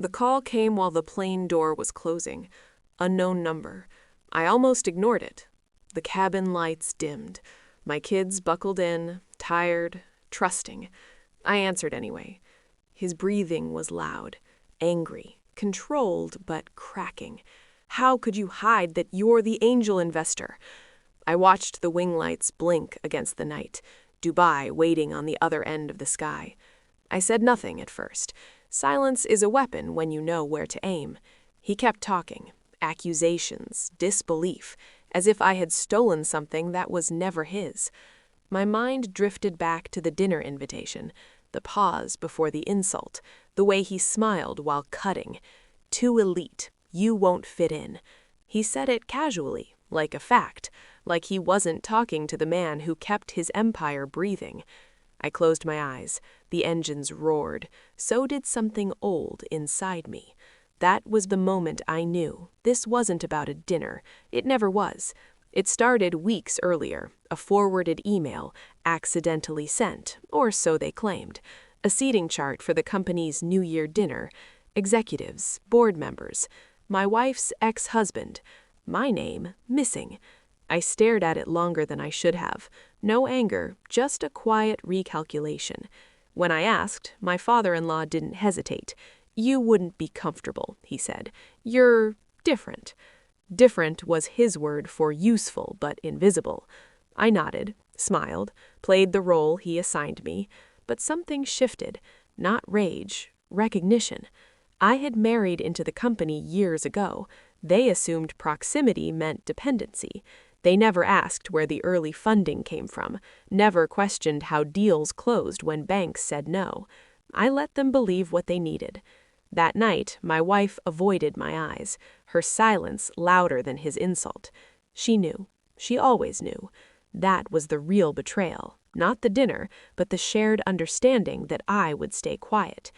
The call came while the plane door was closing. Unknown number. I almost ignored it. The cabin lights dimmed. My kids buckled in, tired, trusting. I answered anyway. His breathing was loud, angry, controlled but cracking. How could you hide that you're the angel investor? I watched the wing lights blink against the night, Dubai waiting on the other end of the sky. I said nothing at first. Silence is a weapon when you know where to aim. He kept talking, accusations, disbelief, as if I had stolen something that was never his. My mind drifted back to the dinner invitation, the pause before the insult, the way he smiled while cutting. Too elite, you won't fit in. He said it casually, like a fact, like he wasn't talking to the man who kept his empire breathing. I closed my eyes. The engines roared. So did something old inside me. That was the moment I knew this wasn't about a dinner. It never was. It started weeks earlier, a forwarded email, accidentally sent, or so they claimed. A seating chart for the company's New Year dinner. Executives, board members. My wife's ex-husband. My name missing. I stared at it longer than I should have. No anger, just a quiet recalculation. When I asked, my father-in-law didn't hesitate. You wouldn't be comfortable, he said. You're different. Different was his word for useful but invisible. I nodded, smiled, played the role he assigned me, but something shifted. Not rage, recognition. I had married into the company years ago. They assumed proximity meant dependency. They never asked where the early funding came from, never questioned how deals closed when banks said no. I let them believe what they needed. That night, my wife avoided my eyes, her silence louder than his insult. She knew. She always knew. That was the real betrayal, not the dinner, but the shared understanding that I would stay quiet.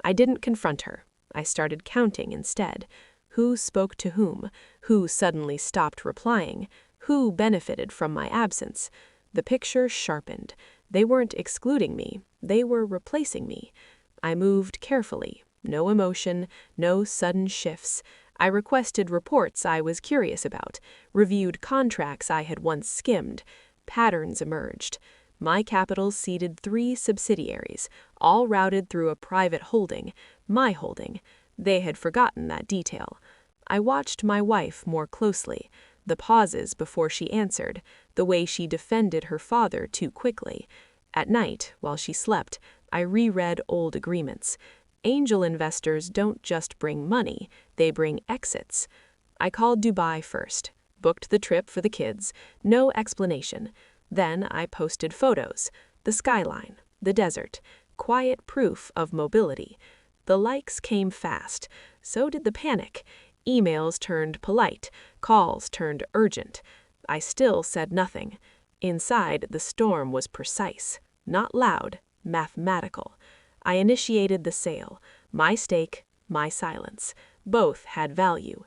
I didn't confront her. I started counting instead. Who spoke to whom? Who suddenly stopped replying? Who benefited from my absence? The picture sharpened. They weren't excluding me. They were replacing me. I moved carefully. No emotion, no sudden shifts. I requested reports I was curious about, reviewed contracts I had once skimmed. Patterns emerged. My capital seeded 3 subsidiaries, all routed through a private holding, my holding. They had forgotten that detail. I watched my wife more closely. The pauses before she answered, the way she defended her father too quickly. At night, while she slept, I reread old agreements. Angel investors don't just bring money, they bring exits. I called Dubai first, booked the trip for the kids, no explanation. Then I posted photos, the skyline, the desert, quiet proof of mobility. The likes came fast, so did the panic. Emails turned polite, calls turned urgent. I still said nothing. Inside, the storm was precise, not loud, mathematical. I initiated the sale. My stake, my silence. Both had value.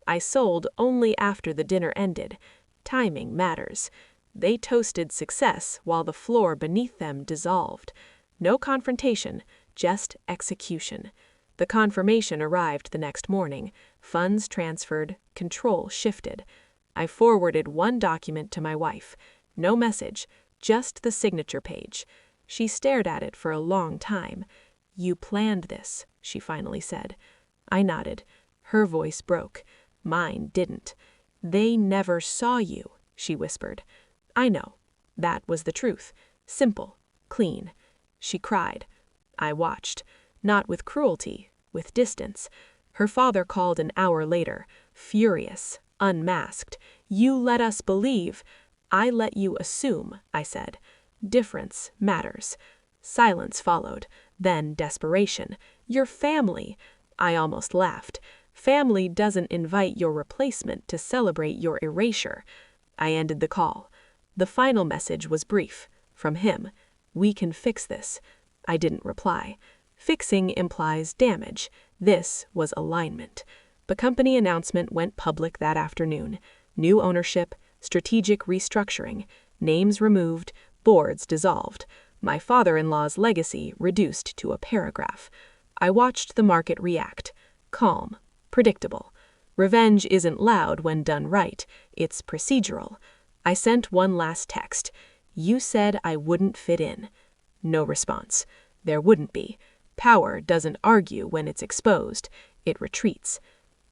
I sold only after the dinner ended. Timing matters. They toasted success while the floor beneath them dissolved. No confrontation, just execution. The confirmation arrived the next morning. Funds transferred, control shifted. I forwarded one document to my wife. No message, just the signature page. She stared at it for a long time. You planned this, she finally said. I nodded. Her voice broke. Mine didn't. They never saw you, she whispered. I know. That was the truth. Simple, clean. She cried. I watched. Not with cruelty, with distance. Her father called an hour later, furious, unmasked. You let us believe. I let you assume, I said. Difference matters. Silence followed, then desperation. Your family. I almost laughed. Family doesn't invite your replacement to celebrate your erasure. I ended the call. The final message was brief, from him. We can fix this. I didn't reply. Fixing implies damage. This was alignment. The company announcement went public that afternoon. New ownership, strategic restructuring, names removed, boards dissolved. My father-in-law's legacy reduced to a paragraph. I watched the market react. Calm. Predictable. Revenge isn't loud when done right. It's procedural. I sent one last text. You said I wouldn't fit in. No response. There wouldn't be. Power doesn't argue when it's exposed. It retreats.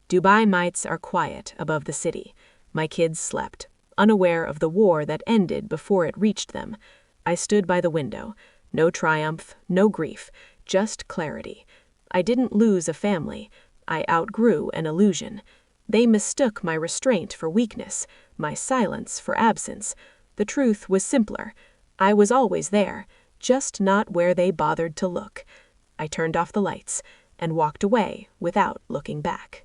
Dubai mites are quiet above the city. My kids slept, unaware of the war that ended before it reached them. I stood by the window. No triumph, no grief, just clarity. I didn't lose a family. I outgrew an illusion. They mistook my restraint for weakness, my silence for absence. The truth was simpler. I was always there, just not where they bothered to look. I turned off the lights and walked away without looking back.